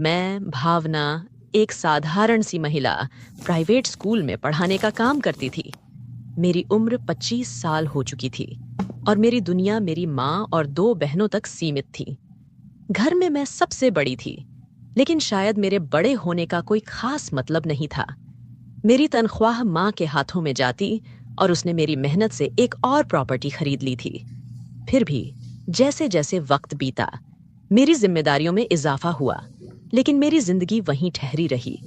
मैं भावना एक साधारण सी महिला प्राइवेट स्कूल में पढ़ाने का काम करती थी। मेरी उम्र 25 साल हो चुकी थी और मेरी दुनिया मेरी माँ और 2 बहनों तक सीमित थी। घर में मैं सबसे बड़ी थी, लेकिन शायद मेरे बड़े होने का कोई खास मतलब नहीं था। मेरी तनख्वाह माँ के हाथों में जाती और उसने मेरी मेहनत से एक और प्रॉपर्टी खरीद ली थी। फिर भी जैसे जैसे वक्त बीता, मेरी जिम्मेदारियों में इजाफा हुआ, लेकिन मेरी जिंदगी वहीं ठहरी रही।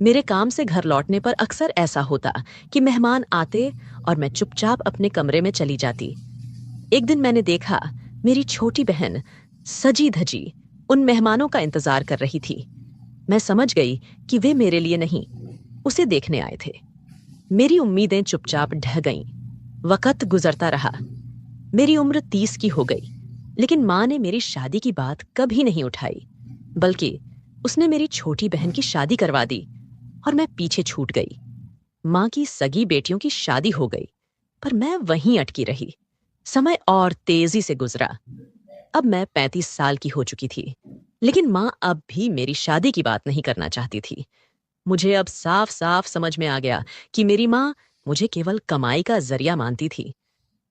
मेरे काम से घर लौटने पर अक्सर ऐसा होता कि मेहमान आते और मैं चुपचाप अपने कमरे में चली जाती। एक दिन मैंने देखा, मेरी छोटी बहन सजी धजी उन मेहमानों का इंतजार कर रही थी। मैं समझ गई कि वे मेरे लिए नहीं, उसे देखने आए थे। मेरी उम्मीदें चुपचाप ढह गईं। वक्त गुजरता रहा। मेरी उम्र 30 की हो गई, लेकिन माँ ने मेरी शादी की बात कभी नहीं उठाई, बल्कि उसने मेरी छोटी बहन की शादी करवा दी और मैं पीछे छूट गई। माँ की सगी बेटियों की शादी हो गई, पर मैं वहीं अटकी रही। समय और तेजी से गुजरा। अब मैं 35 साल की हो चुकी थी, लेकिन माँ अब भी मेरी शादी की बात नहीं करना चाहती थी। मुझे अब साफ साफ समझ में आ गया कि मेरी माँ मुझे केवल कमाई का जरिया मानती थी।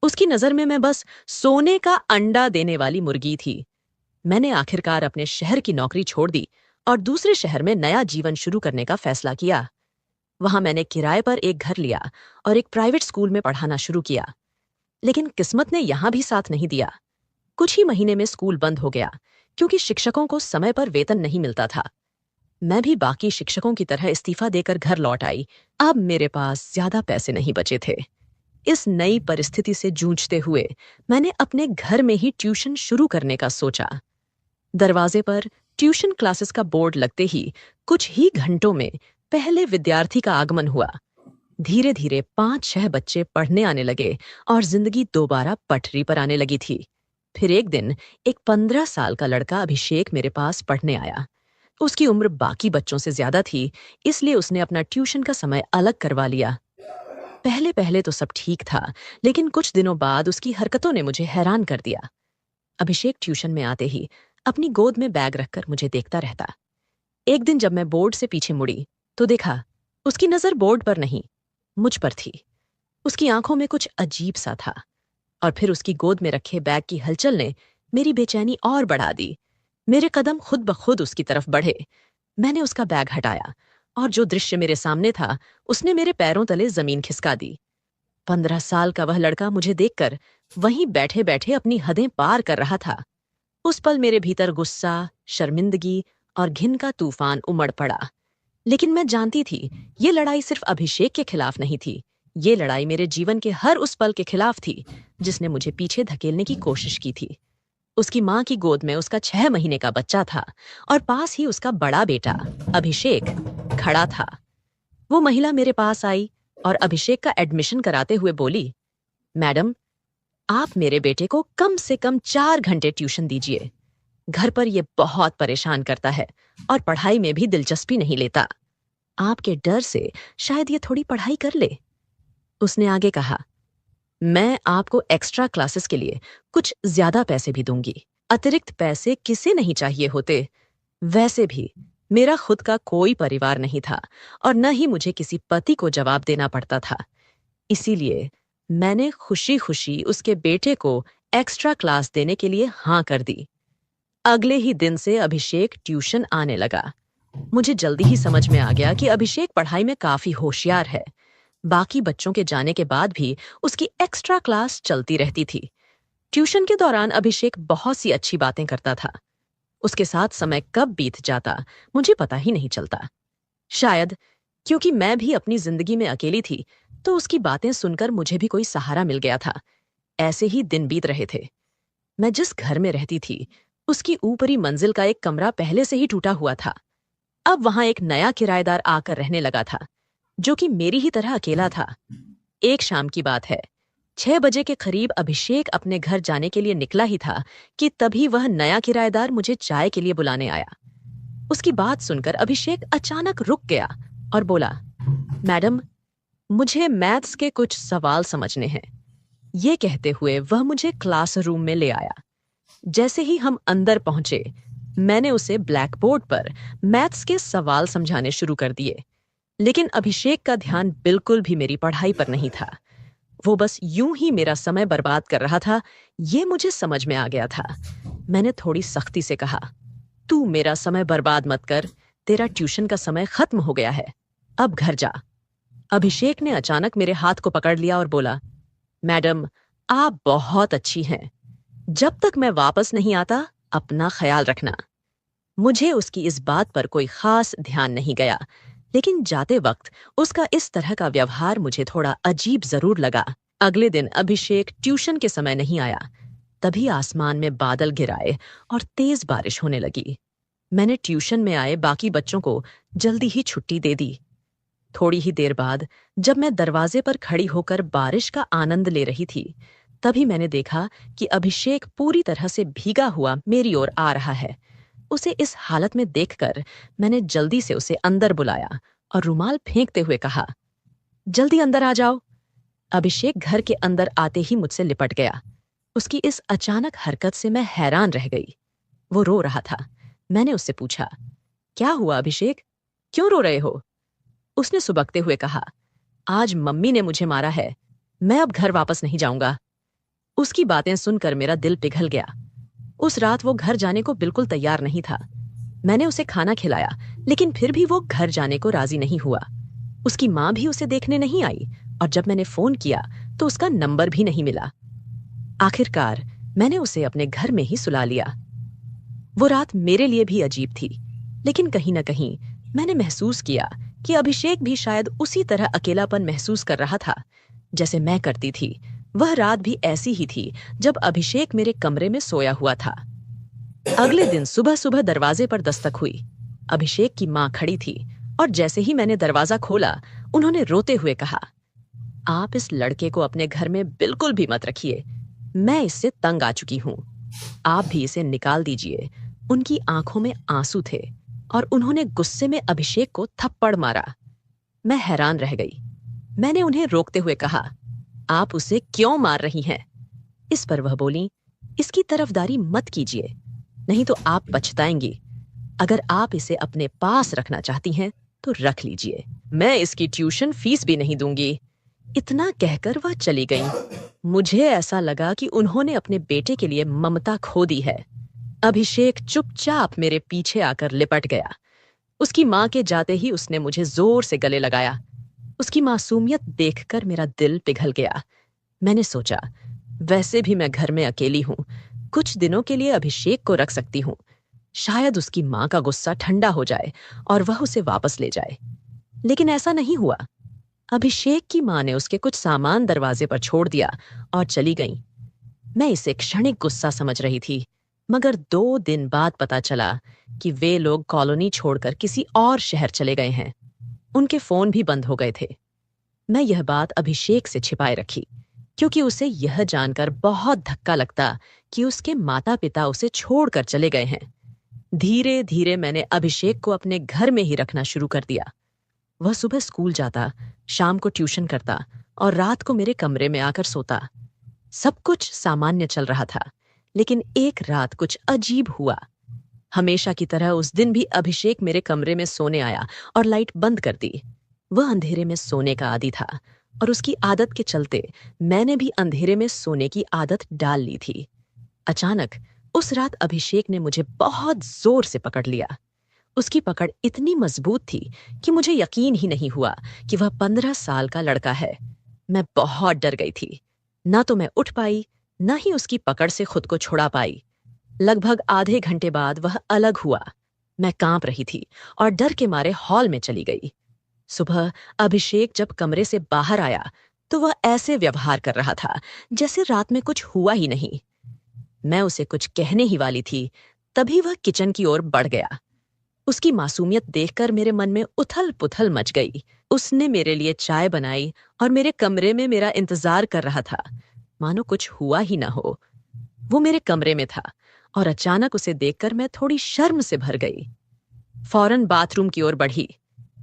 उसकी नजर में मैं बस सोने का अंडा देने वाली मुर्गी थी। मैंने आखिरकार अपने शहर की नौकरी छोड़ दी और दूसरे शहर में नया जीवन शुरू करने का फैसला किया। वहां मैंने किराए पर एक घर लिया और एक प्राइवेट स्कूल में पढ़ाना शुरू किया। लेकिन किस्मत ने यहां भी साथ नहीं दिया। कुछ ही महीने में स्कूल बंद हो गया, क्योंकि शिक्षकों को समय पर वेतन नहीं मिलता था। मैं भी बाकी शिक्षकों की तरह इस्तीफा देकर घर लौट आई। अब मेरे पास ज्यादा पैसे नहीं बचे थे। इस नई परिस्थिति से जूझते हुए मैंने अपने घर में ही ट्यूशन शुरू करने का सोचा। दरवाजे पर ट्यूशन क्लासेस का बोर्ड लगते ही कुछ ही घंटों में पहले विद्यार्थी का आगमन हुआ। धीरे धीरे 5-6 बच्चे पढ़ने आने लगे और जिंदगी दोबारा पटरी पर आने लगी थी। फिर एक दिन एक 15 साल का लड़का अभिषेक मेरे पास पढ़ने आया। उसकी उम्र बाकी बच्चों से ज्यादा थी, इसलिए उसने अपना ट्यूशन का समय अलग करवा लिया। पहले पहले तो सब ठीक था, लेकिन कुछ दिनों बाद उसकी हरकतों ने मुझे हैरान कर दिया। अभिषेक ट्यूशन में आते ही अपनी गोद में बैग रखकर मुझे देखता रहता। एक दिन जब मैं बोर्ड से पीछे मुड़ी, तो देखा उसकी नजर बोर्ड पर नहीं, मुझ पर थी। उसकी आंखों में कुछ अजीब सा था। और फिर उसकी गोद में रखे बैग की हलचल ने मेरी बेचैनी और बढ़ा दी। मेरे कदम खुद ब खुद उसकी तरफ बढ़े। मैंने उसका बैग हटाया और जो दृश्य मेरे सामने था, उसने मेरे पैरों तले जमीन खिसका दी। 15 साल का वह लड़का मुझे देखकर वहीं बैठे बैठे अपनी हदें पार कर रहा था। उस पल मेरे भीतर गुस्सा, शर्मिंदगी और घिन का तूफान उमड़ पड़ा। लेकिन मैं जानती थी, ये लड़ाई सिर्फ अभिषेक के खिलाफ नहीं थी। ये लड़ाई मेरे जीवन के हर उस पल के खिलाफ थी जिसने मुझे पीछे धकेलने की कोशिश की थी। उसकी माँ की गोद में उसका 6 महीने का बच्चा था और पास ही उसका बड़ा बेटा अभिषेक खड़ा था। वो महिला मेरे पास आई और अभिषेक का एडमिशन कराते हुए बोली, मैडम, आप मेरे बेटे को कम से कम 4 घंटे ट्यूशन दीजिए। घर पर ये बहुत परेशान करता है और पढ़ाई में भी दिलचस्पी नहीं लेता। आपके डर से शायद ये थोड़ी पढ़ाई कर ले। उसने आगे कहा, मैं आपको एक्स्ट्रा क्लासेस के लिए कुछ ज्यादा पैसे भी दूंगी। अतिरिक्त पैसे किसे नहीं चाहिए होते। वैसे भी मेरा खुद का कोई परिवार नहीं था और न ही मुझे किसी पति को जवाब देना पड़ता था। इसीलिए मैंने खुशी खुशी उसके बेटे को एक्स्ट्रा क्लास देने के लिए हाँ कर दी। अगले ही दिन से अभिषेक ट्यूशन आने लगा। मुझे जल्दी ही समझ में आ गया कि अभिषेक पढ़ाई में काफी होशियार है। बाकी बच्चों के जाने के बाद भी उसकी एक्स्ट्रा क्लास चलती रहती थी। ट्यूशन के दौरान अभिषेक बहुत सी अच्छी बातें करता था। उसके साथ समय कब बीत जाता मुझे पता ही नहीं चलता। शायद क्योंकि मैं भी अपनी जिंदगी में अकेली थी, तो उसकी बातें सुनकर मुझे भी कोई सहारा मिल गया था। ऐसे ही दिन बीत रहे थे। मैं जिस घर में रहती थी, उसकी ऊपरी मंजिल का एक कमरा पहले से ही टूटा हुआ था। अब वहां एक नया किराएदार आकर रहने लगा था, जो कि मेरी ही तरह अकेला था। एक शाम की बात है। 6 बजे के करीब अभिषेक अपने घर जाने के लिए निकला ही था कि तभी वह नया किराएदार मुझे चाय के लिए बुलाने आया। उसकी बात सुनकर अभिषेक अचानक रुक गया और बोला, मैडम, मुझे मैथ्स के कुछ सवाल समझने हैं। ये कहते हुए वह मुझे क्लासरूम में ले आया। जैसे ही हम अंदर पहुंचे, मैंने उसे ब्लैक बोर्ड पर मैथ्स के सवाल समझाने शुरू कर दिए, लेकिन अभिषेक का ध्यान बिल्कुल भी मेरी पढ़ाई पर नहीं था। वो बस यूं ही मेरा समय बर्बाद कर रहा था, ये मुझे समझ में आ गया था। मैंने थोड़ी सख्ती से कहा, तू मेरा समय बर्बाद मत कर, तेरा ट्यूशन का समय खत्म हो गया है, अब घर जा। अभिषेक ने अचानक मेरे हाथ को पकड़ लिया और बोला, मैडम, आप बहुत अच्छी हैं। जब तक मैं वापस नहीं आता, अपना ख्याल रखना। मुझे उसकी इस बात पर कोई खास ध्यान नहीं गया, लेकिन जाते वक्त उसका इस तरह का व्यवहार मुझे थोड़ा अजीब जरूर लगा। अगले दिन अभिषेक ट्यूशन के समय नहीं आया। तभी आसमान में बादल घिराए और तेज बारिश होने लगी। मैंने ट्यूशन में आए बाकी बच्चों को जल्दी ही छुट्टी दे दी। थोड़ी ही देर बाद जब मैं दरवाजे पर खड़ी होकर बारिश का आनंद ले रही थी, तभी मैंने देखा कि अभिषेक पूरी तरह से भीगा हुआ मेरी ओर आ रहा है। उसे इस हालत में देखकर मैंने जल्दी से उसे अंदर बुलाया और रुमाल फेंकते हुए कहा, जल्दी अंदर आ जाओ। अभिषेक घर के अंदर आते ही मुझसे लिपट गया। उसकी इस अचानक हरकत से मैं हैरान रह गई। वो रो रहा था। मैंने उससे पूछा, क्या हुआ अभिषेक, क्यों रो रहे हो? उसने सुबकते हुए कहा, आज मम्मी ने मुझे मारा है, मैं अब घर वापस नहीं जाऊंगा। उसकी बातें सुनकर मेरा दिल पिघल गया। उस रात वो घर जाने को बिल्कुल तैयार नहीं था। मैंने उसे खाना खिलाया, लेकिन फिर भी वो घर जाने को राजी नहीं हुआ। उसकी माँ भी उसे देखने नहीं आई और जब मैंने फोन किया तो उसका नंबर भी नहीं मिला। आखिरकार मैंने उसे अपने घर में ही सुला लिया। वो रात मेरे लिए भी अजीब थी, लेकिन कहीं न कहीं मैंने महसूस किया कि अभिषेक भी शायद उसी तरह अकेलापन महसूस कर रहा था जैसे मैं करती थी। वह रात भी ऐसी ही थी जब अभिषेक मेरे कमरे में सोया हुआ था। अगले दिन सुबह सुबह दरवाजे पर दस्तक हुई। अभिषेक की माँ खड़ी थी और जैसे ही मैंने दरवाजा खोला, उन्होंने रोते हुए कहा, आप इस लड़के को अपने घर में बिल्कुल भी मत रखिए, मैं इससे तंग आ चुकी हूँ, आप भी इसे निकाल दीजिए। उनकी आंखों में आंसू थे और उन्होंने गुस्से में अभिषेक को थप्पड़ मारा। मैं हैरान रह गई। मैंने उन्हें रोकते हुए कहा, आप उसे क्यों मार रही हैं? इस पर वह बोली, इसकी तरफदारी मत कीजिए, नहीं तो आप पछताएंगी। अगर आप इसे अपने पास रखना चाहती हैं तो रख लीजिए, मैं इसकी ट्यूशन फीस भी नहीं दूंगी। इतना कहकर वह चली गई। मुझे ऐसा लगा कि उन्होंने अपने बेटे के लिए ममता खो दी है। अभिषेक चुपचाप मेरे पीछे आकर लिपट गया। उसकी माँ के जाते ही उसने मुझे जोर से गले लगाया। उसकी मासूमियत देखकर मेरा दिल पिघल गया। मैंने सोचा, वैसे भी मैं घर में अकेली हूँ, कुछ दिनों के लिए अभिषेक को रख सकती हूँ। शायद उसकी माँ का गुस्सा ठंडा हो जाए और वह उसे वापस ले जाए। लेकिन ऐसा नहीं हुआ। अभिषेक की माँ ने उसके कुछ सामान दरवाजे पर छोड़ दिया और चली गई। मैं इसे क्षणिक गुस्सा समझ रही थी, मगर 2 दिन बाद पता चला कि वे लोग कॉलोनी छोड़कर किसी और शहर चले गए हैं। उनके फोन भी बंद हो गए थे। मैं यह बात अभिषेक से छिपाए रखी, क्योंकि उसे यह जानकर बहुत धक्का लगता कि उसके माता पिता उसे छोड़कर चले गए हैं। धीरे धीरे मैंने अभिषेक को अपने घर में ही रखना शुरू कर दिया। वह सुबह स्कूल जाता, शाम को ट्यूशन करता और रात को मेरे कमरे में आकर सोता। सब कुछ सामान्य चल रहा था, लेकिन एक रात कुछ अजीब हुआ। हमेशा की तरह उस दिन भी अभिषेक मेरे कमरे में सोने आया और लाइट बंद कर दी। वह अंधेरे में सोने का आदी था और उसकी आदत के चलते मैंने भी अंधेरे में सोने की आदत डाल ली थी। अचानक उस रात अभिषेक ने मुझे बहुत जोर से पकड़ लिया। उसकी पकड़ इतनी मजबूत थी कि मुझे यकीन ही नहीं हुआ कि वह 15 साल का लड़का है। मैं बहुत डर गई थी। ना तो मैं उठ पाई, ना ही उसकी पकड़ से खुद को छुड़ा पाई। लगभग आधे घंटे बाद वह अलग हुआ। मैं कांप रही थी और डर के मारे हॉल में चली गई। सुबह अभिषेक जब कमरे से बाहर आया तो वह ऐसे व्यवहार कर रहा था जैसे रात में कुछ हुआ ही नहीं। मैं उसे कुछ कहने ही वाली थी, तभी वह किचन की ओर बढ़ गया। उसकी मासूमियत देखकर मेरे मन में उथल-पुथल मच गई। उसने मेरे लिए चाय बनाई और मेरे कमरे में मेरा इंतजार कर रहा था, मानो कुछ हुआ ही ना हो। वो मेरे कमरे में था और अचानक उसे देखकर मैं थोड़ी शर्म से भर गई। फौरन बाथरूम की ओर बढ़ी,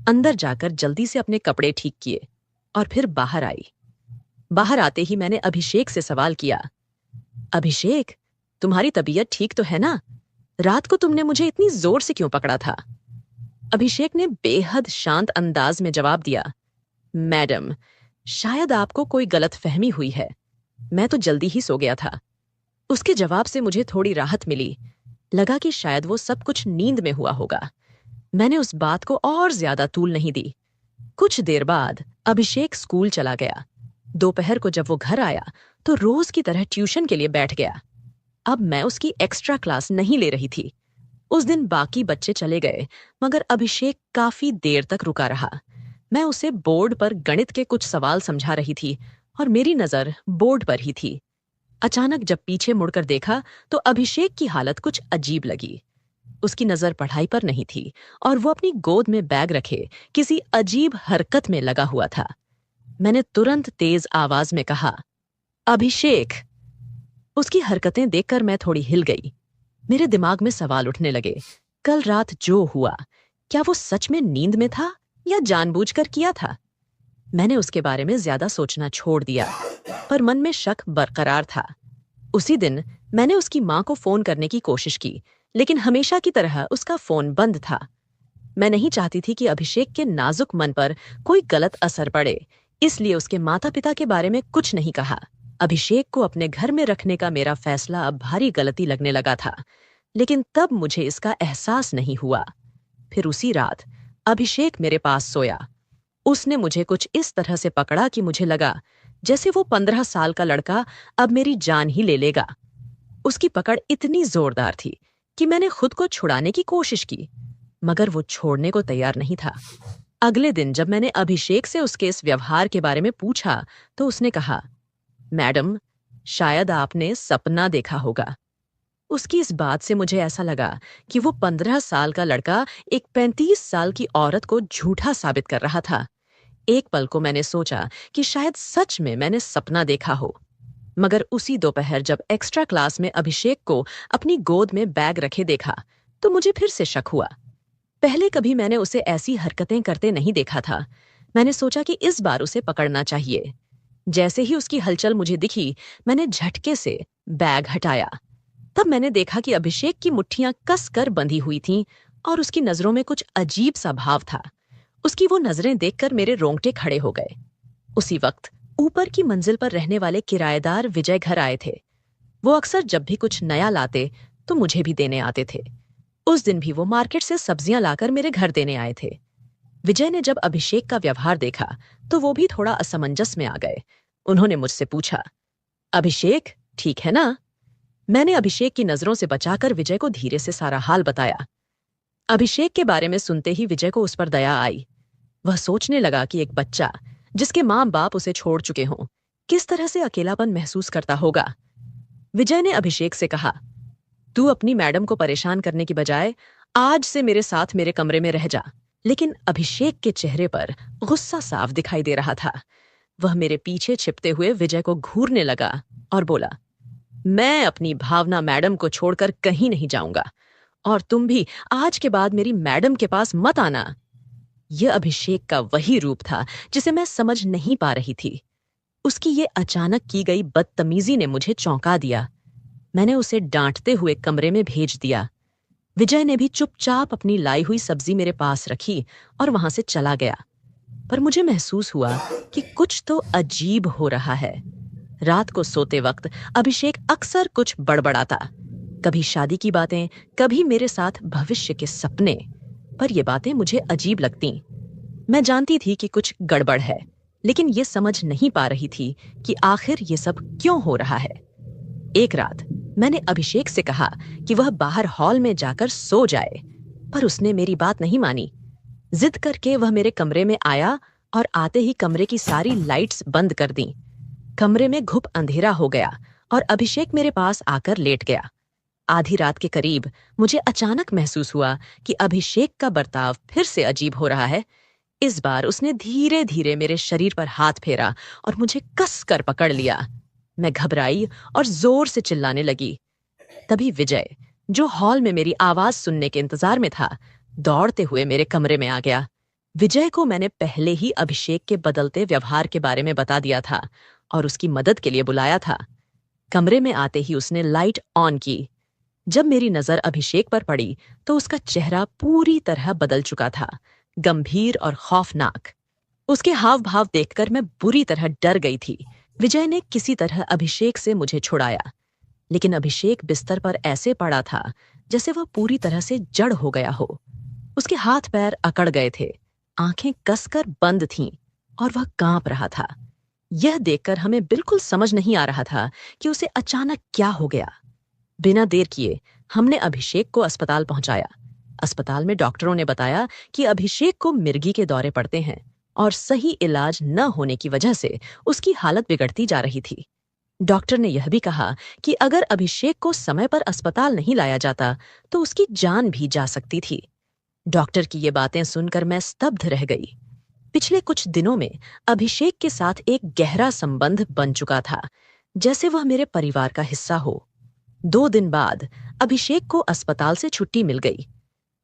अंदर जाकर जल्दी से अपने कपड़े ठीक किए और फिर बाहर आई। बाहर आते ही मैंने अभिषेक से सवाल किया, अभिषेक, तुम्हारी तबीयत ठीक तो है ना? रात को तुमने मुझे इतनी जोर से क्यों पकड़ा था? अभिषेक ने बेहद शांत अंदाज में जवाब दिया, मैडम, शायद आपको कोई गलतफहमी हुई है। मैं तो जल्दी ही सो गया था। उसके जवाब से मुझे थोड़ी राहत मिली। लगा कि शायद वो सब कुछ नींद में हुआ होगा। मैंने उस बात को और ज्यादा तूल नहीं दी। कुछ देर बाद अभिषेक स्कूल चला गया। दोपहर को जब वो घर आया तो रोज की तरह ट्यूशन के लिए बैठ गया। अब मैं उसकी एक्स्ट्रा क्लास नहीं ले रही थी। उस दिन बाकी बच्चे चले गए, मगर अभिषेक काफी देर तक रुका रहा। मैं उसे बोर्ड पर गणित के कुछ सवाल समझा रही थी और मेरी नजर बोर्ड पर ही थी। अचानक जब पीछे मुड़कर देखा तो अभिषेक की हालत कुछ अजीब लगी। उसकी नजर पढ़ाई पर नहीं थी और वो अपनी गोद में बैग रखे किसी अजीब हरकत में लगा हुआ था। मैंने तुरंत तेज आवाज में कहा, अभिषेक। उसकी हरकतें देखकर मैं थोड़ी हिल गई। मेरे दिमाग में सवाल उठने लगे। कल रात जो हुआ, क्या वो सच में नींद में था या जानबूझकर किया था? मैंने उसके बारे में ज्यादा सोचना छोड़ दिया, पर मन में शक बरकरार था। उसी दिन मैंने उसकी मां को फोन करने की कोशिश की, लेकिन हमेशा की तरह उसका फोन बंद था। मैं नहीं चाहती थी कि अभिषेक के नाजुक मन पर कोई गलत असर पड़े, इसलिए उसके माता पिता के बारे में कुछ नहीं कहा। अभिषेक को अपने घर में रखने का मेरा फैसला अब भारी गलती लगने लगा था, लेकिन तब मुझे इसका एहसास नहीं हुआ। फिर उसी रात अभिषेक मेरे पास सोया। उसने मुझे कुछ इस तरह से पकड़ा कि मुझे लगा जैसे वो 15 साल का लड़का अब मेरी जान ही ले लेगा। उसकी पकड़ इतनी जोरदार थी कि मैंने खुद को छुड़ाने की कोशिश की, मगर वो छोड़ने को तैयार नहीं था। अगले दिन जब मैंने अभिषेक से उसके इस व्यवहार के बारे में पूछा तो उसने कहा, मैडम, शायद आपने सपना देखा होगा। उसकी इस बात से मुझे ऐसा लगा कि वो 15 साल का लड़का एक 35 साल की औरत को झूठा साबित कर रहा था। एक पल को मैंने सोचा कि शायद सच में मैंने सपना देखा हो, मगर उसी दोपहर जब एक्स्ट्रा क्लास में अभिषेक को अपनी गोद में बैग रखे देखा तो मुझे फिर से शक हुआ। पहले कभी मैंने उसे ऐसी हरकतें करते नहीं देखा था। मैंने सोचा कि इस बार उसे पकड़ना चाहिए। जैसे ही उसकी हलचल मुझे दिखी, मैंने झटके से बैग हटाया। तब मैंने देखा कि अभिषेक की मुट्ठियां कसकर बंधी हुई थीं और उसकी नजरों में कुछ अजीब सा भाव था। उसकी वो नजरें देखकर मेरे रोंगटे खड़े हो गए। उसी वक्त ऊपर की मंजिल पर रहने वाले किराएदार विजय घर आए थे। वो अक्सर जब भी कुछ नया लाते तो मुझे भी देने आते थे। उस दिन भी वो मार्केट से सब्जियां लाकर मेरे घर देने आए थे। विजय ने जब अभिषेक का व्यवहार देखा तो वो भी थोड़ा असमंजस में आ गए। उन्होंने मुझसे पूछा, अभिषेक ठीक है ना? मैंने अभिषेक की नजरों से बचाकर विजय को धीरे से सारा हाल बताया। अभिषेक के बारे में सुनते ही विजय को उस पर दया आई। वह सोचने लगा कि एक बच्चा जिसके माँ बाप उसे छोड़ चुके हों, किस तरह से अकेलापन महसूस करता होगा। विजय ने अभिषेक से कहा, तू अपनी मैडम को परेशान करने की बजाय आज से मेरे साथ मेरे कमरे में रह जा। लेकिन अभिषेक के चेहरे पर गुस्सा साफ दिखाई दे रहा था। वह मेरे पीछे छिपते हुए विजय को घूरने लगा और बोला, मैं अपनी भावना मैडम को छोड़कर कहीं नहीं जाऊंगा, और तुम भी आज के बाद मेरी मैडम के पास मत आना। यह अभिषेक का वही रूप था जिसे मैं समझ नहीं पा रही थी। उसकी ये अचानक की गई बदतमीजी ने मुझे चौंका दिया। मैंने उसे डांटते हुए कमरे में भेज दिया। विजय ने भी चुपचाप अपनी लाई हुई सब्जी मेरे पास रखी और वहां से चला गया। पर मुझे महसूस हुआ कि कुछ तो अजीब हो रहा है। रात को सोते वक्त अभिषेक अक्सर कुछ बड़बड़ाता, कभी शादी की बातें, कभी मेरे साथ भविष्य के सपने। पर ये बातें मुझे अजीब लगती। मैं जानती थी कि कुछ गड़बड़ है, लेकिन ये समझ नहीं पा रही थी कि आखिर ये सब क्यों हो रहा है। एक रात मैंने अभिषेक से कहा कि वह बाहर हॉल में जाकर सो जाए, पर उसने मेरी बात नहीं मानी। जिद करके वह मेरे कमरे में आया और आते ही कमरे की सारी लाइट्स बंद कर दी। कमरे में घुप अंधेरा हो गया और अभिषेक मेरे पास आकर लेट गया। आधी रात के करीब मुझे अचानक महसूस हुआ कि अभिषेक का बर्ताव फिर से अजीब हो रहा है। इस बार उसने धीरे धीरे मेरे शरीर पर हाथ फेरा और मुझे कस कर पकड़ लिया। मैं घबराई और जोर से चिल्लाने लगी। तभी विजय, जो हॉल में मेरी आवाज सुनने के इंतजार में था, दौड़ते हुए मेरे कमरे में आ गया। विजय को मैंने पहले ही अभिषेक के बदलते व्यवहार के बारे में बता दिया था और उसकी मदद के लिए बुलाया था। कमरे में आते ही उसने लाइट ऑन की। जब मेरी नजर अभिषेक पर पड़ी तो उसका चेहरा पूरी तरह बदल चुका था, गंभीर और खौफनाक। उसके हाव भाव देखकर मैं बुरी तरह डर गई थी। विजय ने किसी तरह अभिषेक से मुझे छुड़ाया, लेकिन अभिषेक बिस्तर पर ऐसे पड़ा था जैसे वह पूरी तरह से जड़ हो गया हो। उसके हाथ पैर अकड़ गए थे, आंखें कसकर बंद थीं और वह कांप रहा था। यह देखकर हमें बिल्कुल समझ नहीं आ रहा था कि उसे अचानक क्या हो गया। बिना देर किए हमने अभिषेक को अस्पताल पहुंचाया। अस्पताल में डॉक्टरों ने बताया कि अभिषेक को मिर्गी के दौरे पड़ते हैं और सही इलाज न होने की वजह से उसकी हालत बिगड़ती जा रही थी। डॉक्टर ने यह भी कहा कि अगर अभिषेक को समय पर अस्पताल नहीं लाया जाता तो उसकी जान भी जा सकती थी। डॉक्टर की ये बातें सुनकर मैं स्तब्ध रह गई। पिछले कुछ दिनों में अभिषेक के साथ एक गहरा संबंध बन चुका था, जैसे वह मेरे परिवार का हिस्सा हो। 2 दिन बाद अभिषेक को अस्पताल से छुट्टी मिल गई।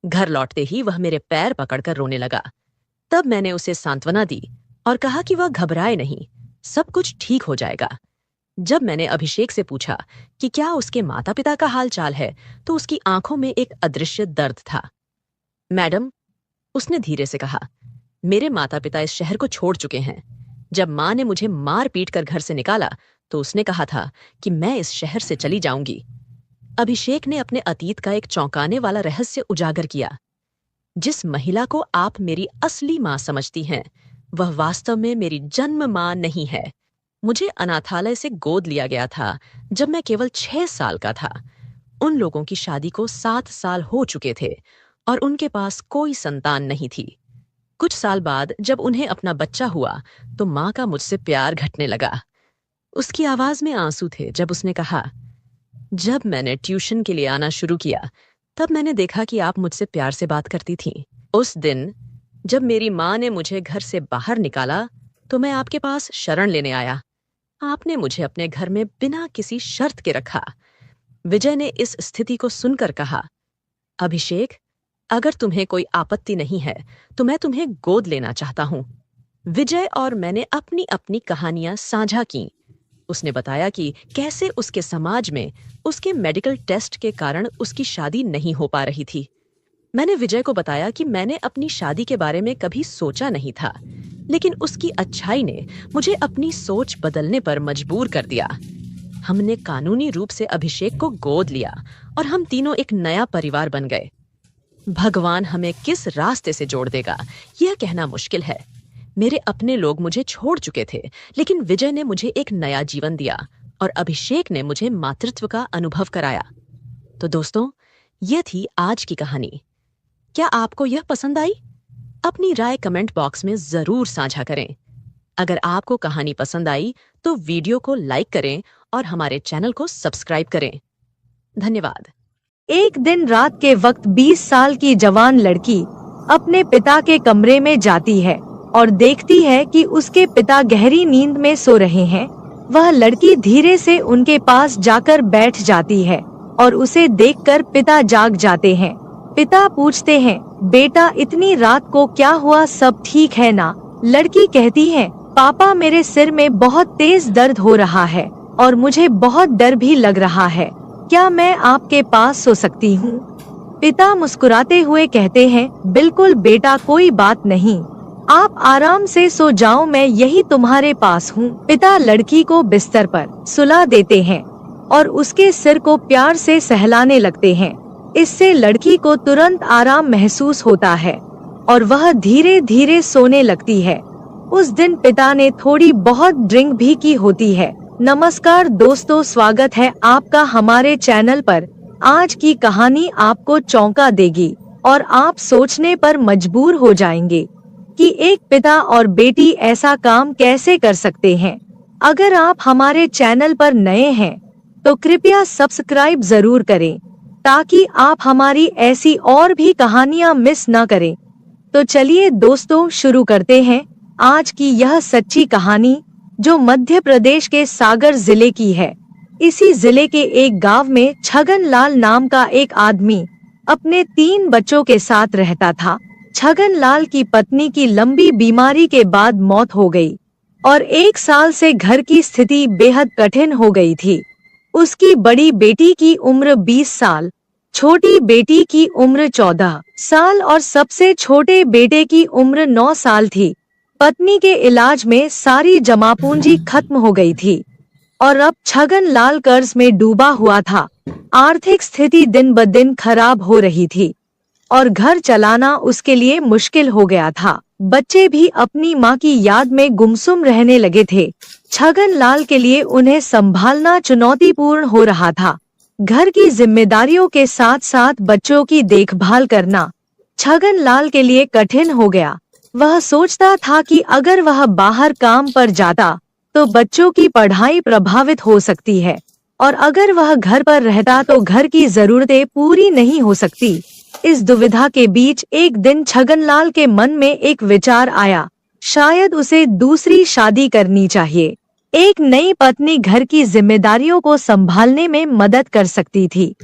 घर लौटते ही वह मेरे पैर पकड़कर रोने लगा। तब मैंने उसे सांत्वना दी और कहा कि वह घबराए नहीं, सब कुछ ठीक हो जाएगा। जब मैंने अभिषेक से पूछा कि क्या उसके माता पिता का हाल चाल है, तो उसकी आंखों में एक अदृश्य दर्द था। मैडम, उसने धीरे से कहा, मेरे माता पिता इस शहर को छोड़ चुके हैं। जब माँ ने मुझे मार पीट कर घर से निकाला तो उसने कहा था कि मैं इस शहर से चली जाऊंगी। अभिषेक ने अपने अतीत का एक चौंकाने वाला रहस्य उजागर किया। जिस महिला को आप मेरी असली माँ समझती हैं, वह वास्तव में मेरी जन्म माँ नहीं है। मुझे अनाथालय से गोद लिया गया था जब मैं केवल 6 साल का था। उन लोगों की शादी को 7 साल हो चुके थे और उनके पास कोई संतान नहीं थी। कुछ साल बाद जब उन्हें अपना बच्चा हुआ तो माँ का मुझसे प्यार घटने लगा। उसकी आवाज में आंसू थे जब उसने कहा, जब मैंने ट्यूशन के लिए आना शुरू किया तब मैंने देखा कि आप मुझसे प्यार से बात करती थीं। उस दिन जब मेरी माँ ने मुझे घर से बाहर निकाला तो मैं आपके पास शरण लेने आया। आपने मुझे अपने घर में बिना किसी शर्त के रखा। विजय ने इस स्थिति को सुनकर कहा, अभिषेक, अगर तुम्हें कोई आपत्ति नहीं है तो मैं तुम्हें गोद लेना चाहता हूं। विजय और मैंने अपनी अपनी कहानियां साझा की। उसने बताया कि कैसे उसके समाज में उसके मेडिकल टेस्ट के कारण उसकी शादी नहीं हो पा रही थी। मैंने विजय को बताया कि मैंने अपनी शादी के बारे में कभी सोचा नहीं था, लेकिन उसकी अच्छाई ने मुझे अपनी सोच बदलने पर मजबूर कर दिया। हमने कानूनी रूप से अभिषेक को गोद लिया और हम तीनों एक नया परिवार बन गए। भगवान हमें किस रास्ते से जोड़ देगा, यह कहना मुश्किल है। मेरे अपने लोग मुझे छोड़ चुके थे, लेकिन विजय ने मुझे एक नया जीवन दिया और अभिषेक ने मुझे मातृत्व का अनुभव कराया। तो दोस्तों, यह थी आज की कहानी। क्या आपको यह पसंद आई? अपनी राय कमेंट बॉक्स में जरूर साझा करें। अगर आपको कहानी पसंद आई तो वीडियो को लाइक करें और हमारे चैनल को सब्सक्राइब करें। धन्यवाद। एक दिन रात के वक्त 20 साल की जवान लड़की अपने पिता के कमरे में जाती है और देखती है कि उसके पिता गहरी नींद में सो रहे हैं। वह लड़की धीरे से उनके पास जाकर बैठ जाती है और उसे देखकर पिता जाग जाते हैं। पिता पूछते हैं, बेटा इतनी रात को क्या हुआ, सब ठीक है ना? लड़की कहती है, पापा मेरे सिर में बहुत तेज दर्द हो रहा है और मुझे बहुत डर भी लग रहा है। क्या मैं आपके पास सो सकती हूँ? पिता मुस्कुराते हुए कहते हैं, बिल्कुल बेटा, कोई बात नहीं, आप आराम से सो जाओ, मैं यही तुम्हारे पास हूँ। पिता लड़की को बिस्तर पर सुला देते हैं और उसके सिर को प्यार से सहलाने लगते हैं। इससे लड़की को तुरंत आराम महसूस होता है और वह धीरे धीरे सोने लगती है। उस दिन पिता ने थोड़ी बहुत ड्रिंक भी की होती है। नमस्कार दोस्तों, स्वागत है आपका हमारे चैनल पर। आज की कहानी आपको चौंका देगी और आप सोचने पर मजबूर हो जाएंगे कि एक पिता और बेटी ऐसा काम कैसे कर सकते हैं। अगर आप हमारे चैनल पर नए हैं तो कृपया सब्सक्राइब जरूर करें ताकि आप हमारी ऐसी और भी कहानियां मिस न करें। तो चलिए दोस्तों, शुरू करते हैं आज की यह सच्ची कहानी, जो मध्य प्रदेश के सागर जिले की है। इसी जिले के एक गांव में छगन लाल नाम का एक आदमी अपने 3 बच्चों के साथ रहता था। छगन लाल की पत्नी की लंबी बीमारी के बाद मौत हो गई और 1 साल से घर की स्थिति बेहद कठिन हो गई थी। उसकी बड़ी बेटी की उम्र 20 साल, छोटी बेटी की उम्र 14 साल और सबसे छोटे बेटे की उम्र 9 साल थी। पत्नी के इलाज में सारी जमा पूंजी खत्म हो गई थी और अब छगन लाल कर्ज में डूबा हुआ था। आर्थिक स्थिति दिन ब दिन खराब हो रही थी और घर चलाना उसके लिए मुश्किल हो गया था। बच्चे भी अपनी माँ की याद में गुमसुम रहने लगे थे। छगन लाल के लिए उन्हें संभालना चुनौतीपूर्ण हो रहा था। घर की जिम्मेदारियों के साथ साथ बच्चों की देखभाल करना छगन लाल के लिए कठिन हो गया। वह सोचता था कि अगर वह बाहर काम पर जाता तो बच्चों की पढ़ाई प्रभावित हो सकती है और अगर वह घर पर रहता तो घर की जरूरतें पूरी नहीं हो सकती। इस दुविधा के बीच एक दिन छगनलाल के मन में एक विचार आया, शायद उसे दूसरी शादी करनी चाहिए। एक नई पत्नी घर की जिम्मेदारियों को संभालने में मदद कर सकती थी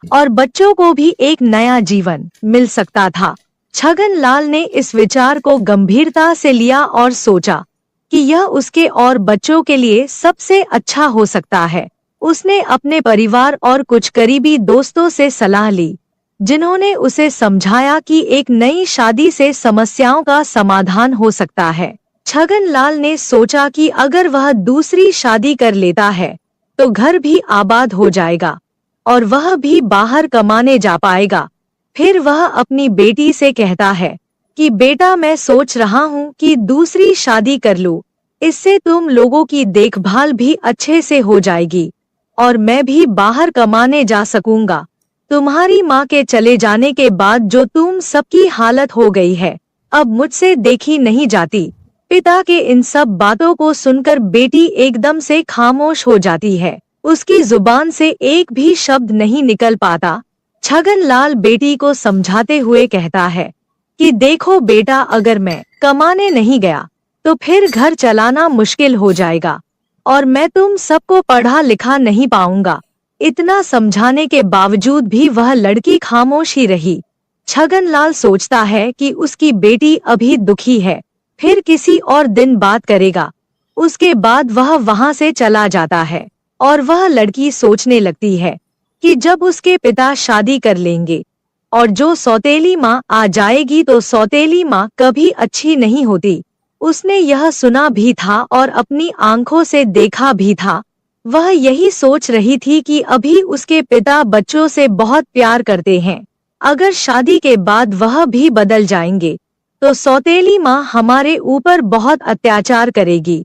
और बच्चों को भी एक नया जीवन मिल सकता था। छगनलाल ने इस विचार को गंभीरता से लिया और सोचा कि यह उसके और बच्चों के लिए सबसे अच्छा हो सकता है। उसने अपने परिवार और कुछ करीबी दोस्तों से सलाह ली, जिन्होंने उसे समझाया कि एक नई शादी से समस्याओं का समाधान हो सकता है। छगनलाल ने सोचा कि अगर वह दूसरी शादी कर लेता है तो घर भी आबाद हो जाएगा और वह भी बाहर कमाने जा पाएगा। फिर वह अपनी बेटी से कहता है कि बेटा, मैं सोच रहा हूँ कि दूसरी शादी कर लूं। इससे तुम लोगों की देखभाल भी अच्छे से हो जाएगी और मैं भी बाहर कमाने जा सकूंगा। तुम्हारी माँ के चले जाने के बाद जो तुम सबकी हालत हो गई है, अब मुझसे देखी नहीं जाती। पिता के इन सब बातों को सुनकर बेटी एकदम से खामोश हो जाती है। उसकी जुबान से एक भी शब्द नहीं निकल पाता। छगनलाल बेटी को समझाते हुए कहता है कि देखो बेटा, अगर मैं कमाने नहीं गया तो फिर घर चलाना मुश्किल हो जाएगा और मैं तुम सबको पढ़ा लिखा नहीं पाऊंगा। इतना समझाने के बावजूद भी वह लड़की खामोश ही रही। छगनलाल सोचता है कि उसकी बेटी अभी दुखी है, फिर किसी और दिन बात करेगा। उसके बाद वह वहां से चला जाता है और वह लड़की सोचने लगती है कि जब उसके पिता शादी कर लेंगे और जो सौतेली माँ आ जाएगी तो सौतेली माँ कभी अच्छी नहीं होती। उसने यह सुना भी था और अपनी आंखों से देखा भी था। वह यही सोच रही थी कि अभी उसके पिता बच्चों से बहुत प्यार करते हैं। अगर शादी के बाद वह भी बदल जाएंगे तो सौतेली माँ हमारे ऊपर बहुत अत्याचार करेगी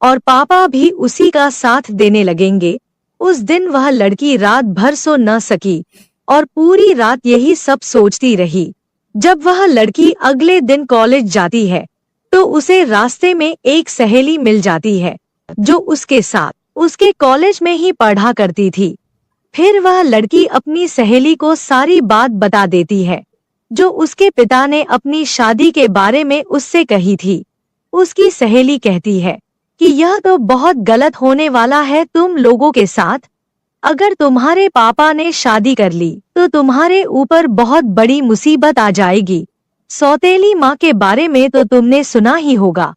और पापा भी उसी का साथ देने लगेंगे। उस दिन वह लड़की रात भर सो न सकी और पूरी रात यही सब सोचती रही। जब वह लड़की अगले दिन कॉलेज जाती है तो उसे रास्ते में एक सहेली मिल जाती है जो उसके साथ उसके कॉलेज में ही पढ़ा करती थी। फिर वह लड़की अपनी सहेली को सारी बात बता देती है जो उसके पिता ने अपनी शादी के बारे में उससे कही थी। उसकी सहेली कहती है कि यह तो बहुत गलत होने वाला है तुम लोगों के साथ। अगर तुम्हारे पापा ने शादी कर ली तो तुम्हारे ऊपर बहुत बड़ी मुसीबत आ जाएगी। सौतेली माँ के बारे में तो तुमने सुना ही होगा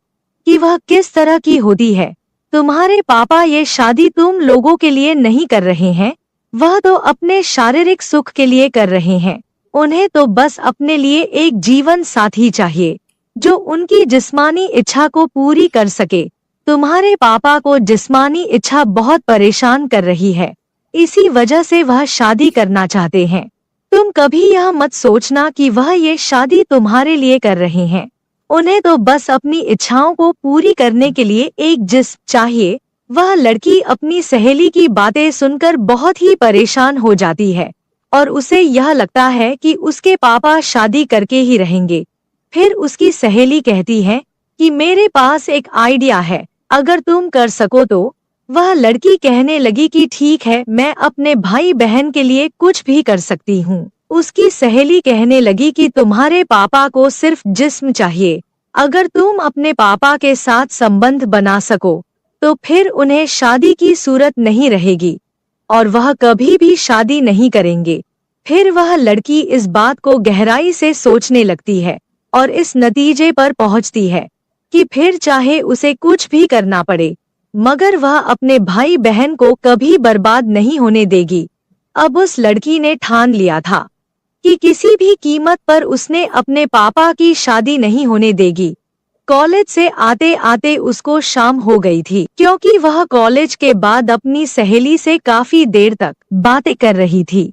कि वह किस तरह की होती है। तुम्हारे पापा ये शादी तुम लोगों के लिए नहीं कर रहे हैं, वह तो अपने शारीरिक सुख के लिए कर रहे हैं। उन्हें तो बस अपने लिए एक जीवन साथी चाहिए जो उनकी जिस्मानी इच्छा को पूरी कर सके। तुम्हारे पापा को जिस्मानी इच्छा बहुत परेशान कर रही है, इसी वजह से वह शादी करना चाहते हैं। तुम कभी यह मत सोचना कि वह ये शादी तुम्हारे लिए कर रहे हैं। उन्हें तो बस अपनी इच्छाओं को पूरी करने के लिए एक जिस्म चाहिए। वह लड़की अपनी सहेली की बातें सुनकर बहुत ही परेशान हो जाती है और उसे यह लगता है कि उसके पापा शादी करके ही रहेंगे। फिर उसकी सहेली कहती है कि मेरे पास एक आइडिया है, अगर तुम कर सको तो। वह लड़की कहने लगी कि ठीक है, मैं अपने भाई बहन के लिए कुछ भी कर सकती हूँ। उसकी सहेली कहने लगी कि तुम्हारे पापा को सिर्फ जिस्म चाहिए। अगर तुम अपने पापा के साथ संबंध बना सको तो फिर उन्हें शादी की सूरत नहीं रहेगी और वह कभी भी शादी नहीं करेंगे। फिर वह लड़की इस बात को गहराई से सोचने लगती है और इस नतीजे पर पहुंचती है कि फिर चाहे उसे कुछ भी करना पड़े, मगर वह अपने भाई बहन को कभी बर्बाद नहीं होने देगी। अब उस लड़की ने ठान लिया था कि किसी भी कीमत पर उसने अपने पापा की शादी नहीं होने देगी। कॉलेज से आते आते उसको शाम हो गई थी, क्योंकि वह कॉलेज के बाद अपनी सहेली से काफी देर तक बातें कर रही थी।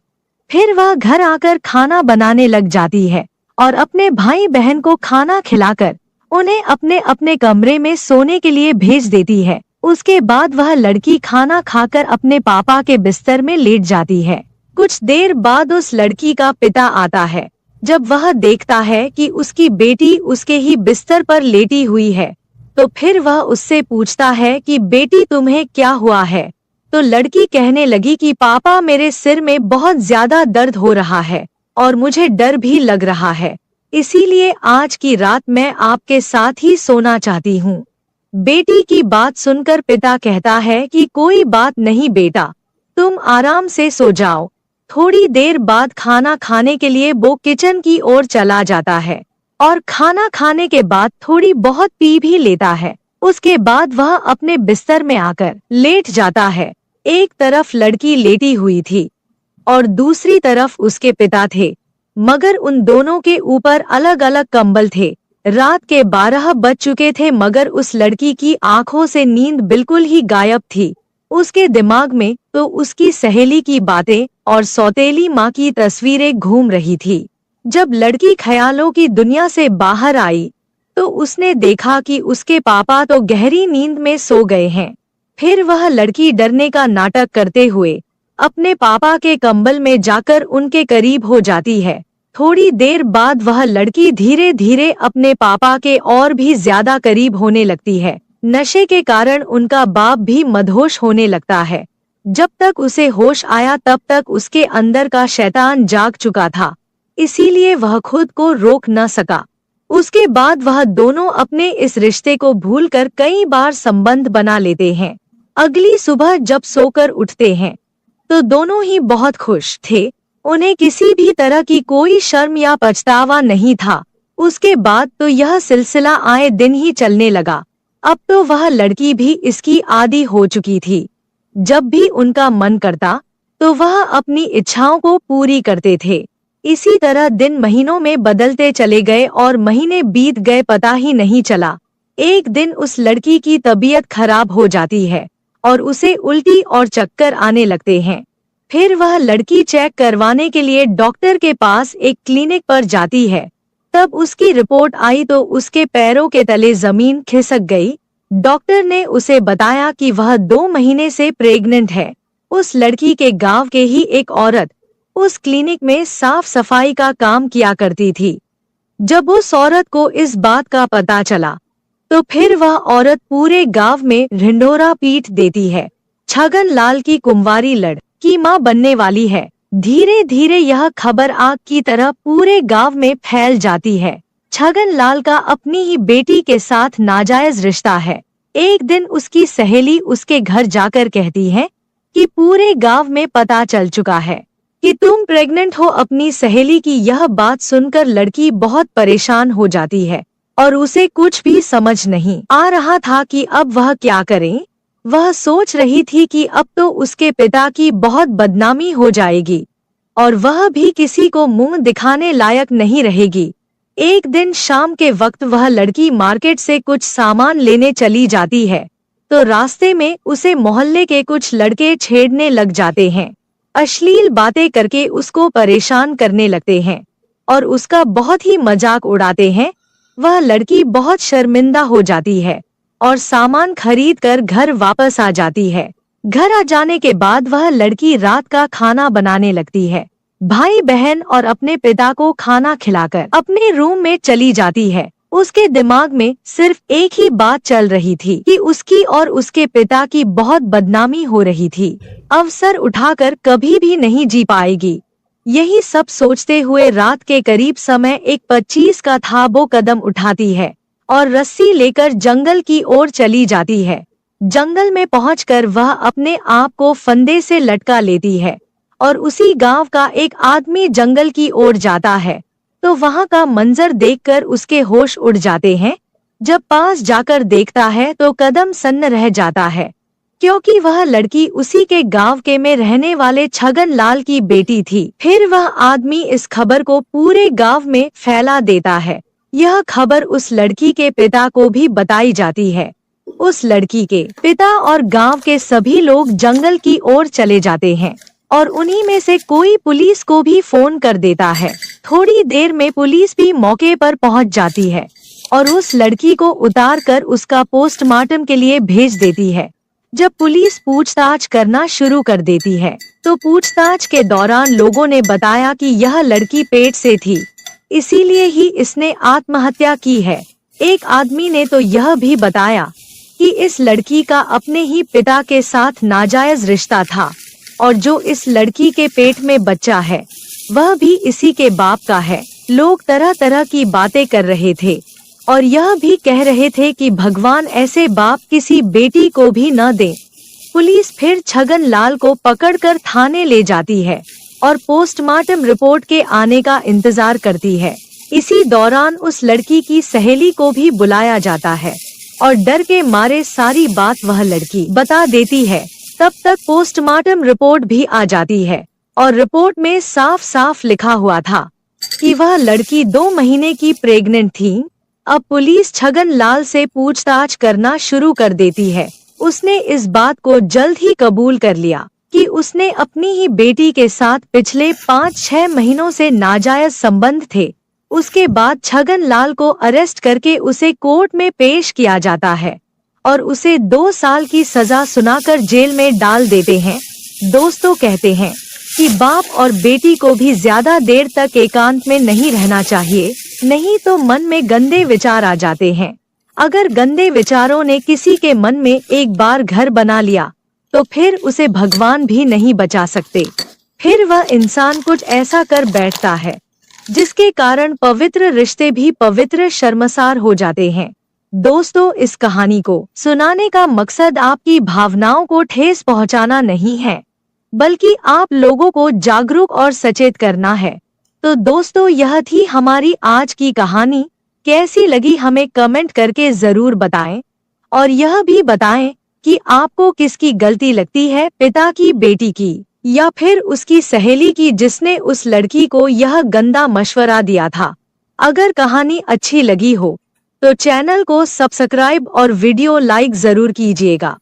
फिर वह घर आकर खाना बनाने लग जाती है और अपने भाई बहन को खाना खिलाकर उन्हें अपने अपने कमरे में सोने के लिए भेज देती है। उसके बाद वह लड़की खाना खाकर अपने पापा के बिस्तर में लेट जाती है। कुछ देर बाद उस लड़की का पिता आता है। जब वह देखता है कि उसकी बेटी उसके ही बिस्तर पर लेटी हुई है, तो फिर वह उससे पूछता है कि बेटी तुम्हें क्या हुआ है। तो लड़की कहने लगी कि पापा मेरे सिर में बहुत ज्यादा दर्द हो रहा है और मुझे डर भी लग रहा है, इसीलिए आज की रात मैं आपके साथ ही सोना चाहती हूँ। बेटी की बात सुनकर पिता कहता है कि कोई बात नहीं बेटा, तुम आराम से सो जाओ। थोड़ी देर बाद खाना खाने के लिए वो किचन की ओर चला जाता है और खाना खाने के बाद थोड़ी बहुत पी भी लेता है। उसके बाद वह अपने बिस्तर में आकर लेट जाता है। एक तरफ लड़की लेटी हुई थी और दूसरी तरफ उसके पिता थे, मगर उन दोनों के ऊपर अलग अलग कंबल थे। रात के 12 बज चुके थे, मगर उस लड़की की आंखों से नींद बिल्कुल ही गायब थी। उसके दिमाग में तो उसकी सहेली की बातें और सौतेली माँ की तस्वीरें घूम रही थी। जब लड़की ख्यालों की दुनिया से बाहर आई तो उसने देखा कि उसके पापा तो गहरी नींद में सो गए हैं। फिर वह लड़की डरने का नाटक करते हुए अपने पापा के कंबल में जाकर उनके करीब हो जाती है। थोड़ी देर बाद वह लड़की धीरे धीरे अपने पापा के और भी ज्यादा करीब होने लगती है। नशे के कारण उनका बाप भी मदहोश होने लगता है। जब तक उसे होश आया तब तक उसके अंदर का शैतान जाग चुका था, इसीलिए वह खुद को रोक न सका। उसके बाद वह दोनों अपने इस रिश्ते को भूलकर कई बार संबंध बना लेते हैं। अगली सुबह जब सोकर उठते हैं तो दोनों ही बहुत खुश थे। उन्हें किसी भी तरह की कोई शर्म या पछतावा नहीं था। उसके बाद तो यह सिलसिला आए दिन ही चलने लगा। अब तो वह लड़की भी इसकी आदी हो चुकी थी। जब भी उनका मन करता तो वह अपनी इच्छाओं को पूरी करते थे। इसी तरह दिन महीनों में बदलते चले गए और महीने बीत गए, पता ही नहीं चला। एक दिन उस लड़की की तबीयत खराब हो जाती है और उसे उल्टी और चक्कर आने लगते हैं। फिर वह लड़की चेक करवाने के लिए डॉक्टर के पास एक क्लिनिक पर जाती है। तब उसकी रिपोर्ट आई तो उसके पैरों के तले जमीन खिसक गई। डॉक्टर ने उसे बताया कि वह 2 महीने से प्रेग्नेंट है। उस लड़की के गांव के ही एक औरत उस क्लिनिक में साफ सफाई का काम किया करती थी। जब उस औरत को इस बात का पता चला तो फिर वह औरत पूरे गांव में ढिंढोरा पीट देती है। छगन लाल की कुंवारी लड़की मां बनने वाली है। धीरे धीरे यह खबर आग की तरह पूरे गांव में फैल जाती है। छगन लाल का अपनी ही बेटी के साथ नाजायज रिश्ता है। एक दिन उसकी सहेली उसके घर जाकर कहती है कि पूरे गांव में पता चल चुका है कि तुम प्रेग्नेंट हो। अपनी सहेली की यह बात सुनकर लड़की बहुत परेशान हो जाती है और उसे कुछ भी समझ नहीं आ रहा था कि अब वह क्या करे। वह सोच रही थी कि अब तो उसके पिता की बहुत बदनामी हो जाएगी और वह भी किसी को मुंह दिखाने लायक नहीं रहेगी। एक दिन शाम के वक्त वह लड़की मार्केट से कुछ सामान लेने चली जाती है तो रास्ते में उसे मोहल्ले के कुछ लड़के छेड़ने लग जाते हैं। अश्लील बातें करके उसको परेशान करने लगते हैं और उसका बहुत ही मजाक उड़ाते हैं। वह लड़की बहुत शर्मिंदा हो जाती है और सामान खरीद कर घर वापस आ जाती है। घर आ जाने के बाद वह लड़की रात का खाना बनाने लगती है। भाई बहन और अपने पिता को खाना खिलाकर अपने रूम में चली जाती है। उसके दिमाग में सिर्फ एक ही बात चल रही थी कि उसकी और उसके पिता की बहुत बदनामी हो रही थी। अवसर उठाकर कभी भी नहीं जी पाएगी। यही सब सोचते हुए रात के करीब समय एक 25 का था वो कदम उठाती है और रस्सी लेकर जंगल की ओर चली जाती है। जंगल में पहुंचकर वह अपने आप को फंदे से लटका लेती है और उसी गांव का एक आदमी जंगल की ओर जाता है तो वहां का मंजर देखकर उसके होश उड़ जाते हैं। जब पास जाकर देखता है तो कदम सन्न रह जाता है, क्योंकि वह लड़की उसी के गांव के में रहने वाले छगन लाल की बेटी थी। फिर वह आदमी इस खबर को पूरे गांव में फैला देता है। यह खबर उस लड़की के पिता को भी बताई जाती है। उस लड़की के पिता और गांव के सभी लोग जंगल की ओर चले जाते हैं और उन्हीं में से कोई पुलिस को भी फोन कर देता है। थोड़ी देर में पुलिस भी मौके पर पहुंच जाती है और उस लड़की को उतार कर उसका पोस्टमार्टम के लिए भेज देती है। जब पुलिस पूछताछ करना शुरू कर देती है तो पूछताछ के दौरान लोगों ने बताया कि यह लड़की पेट से थी, इसीलिए ही इसने आत्महत्या की है। एक आदमी ने तो यह भी बताया कि इस लड़की का अपने ही पिता के साथ नाजायज रिश्ता था और जो इस लड़की के पेट में बच्चा है वह भी इसी के बाप का है। लोग तरह तरह की बातें कर रहे थे और यह भी कह रहे थे कि भगवान ऐसे बाप किसी बेटी को भी न दे। पुलिस फिर छगन लाल को पकड़कर थाने ले जाती है और पोस्टमार्टम रिपोर्ट के आने का इंतजार करती है। इसी दौरान उस लड़की की सहेली को भी बुलाया जाता है और डर के मारे सारी बात वह लड़की बता देती है। तब तक पोस्टमार्टम रिपोर्ट भी आ जाती है और रिपोर्ट में साफ साफ लिखा हुआ था कि वह लड़की 2 महीने की प्रेग्नेंट थी। अब पुलिस छगन लाल से पूछताछ करना शुरू कर देती है। उसने इस बात को जल्द ही कबूल कर लिया कि उसने अपनी ही बेटी के साथ पिछले 5-6 महीनों से नाजायज संबंध थे। उसके बाद छगन लाल को अरेस्ट करके उसे कोर्ट में पेश किया जाता है और उसे 2 साल की सजा सुनाकर जेल में डाल देते हैं। दोस्तों कहते हैं कि बाप और बेटी को भी ज्यादा देर तक एकांत में नहीं रहना चाहिए, नहीं तो मन में गंदे विचार आ जाते हैं। अगर गंदे विचारों ने किसी के मन में एक बार घर बना लिया तो फिर उसे भगवान भी नहीं बचा सकते। फिर वह इंसान कुछ ऐसा कर बैठता है जिसके कारण पवित्र रिश्ते भी पवित्र शर्मसार हो जाते हैं। दोस्तों, इस कहानी को सुनाने का मकसद आपकी भावनाओं को ठेस पहुंचाना नहीं है, बल्कि आप लोगों को जागरूक और सचेत करना है। तो दोस्तों, यह थी हमारी आज की कहानी। कैसी लगी हमें कमेंट करके जरूर बताएं और यह भी बताएं कि आपको किसकी गलती लगती है, पिता की, बेटी की या फिर उसकी सहेली की जिसने उस लड़की को यह गंदा मशवरा दिया था। अगर कहानी अच्छी लगी हो तो चैनल को सब्सक्राइब और वीडियो लाइक जरूर कीजिएगा।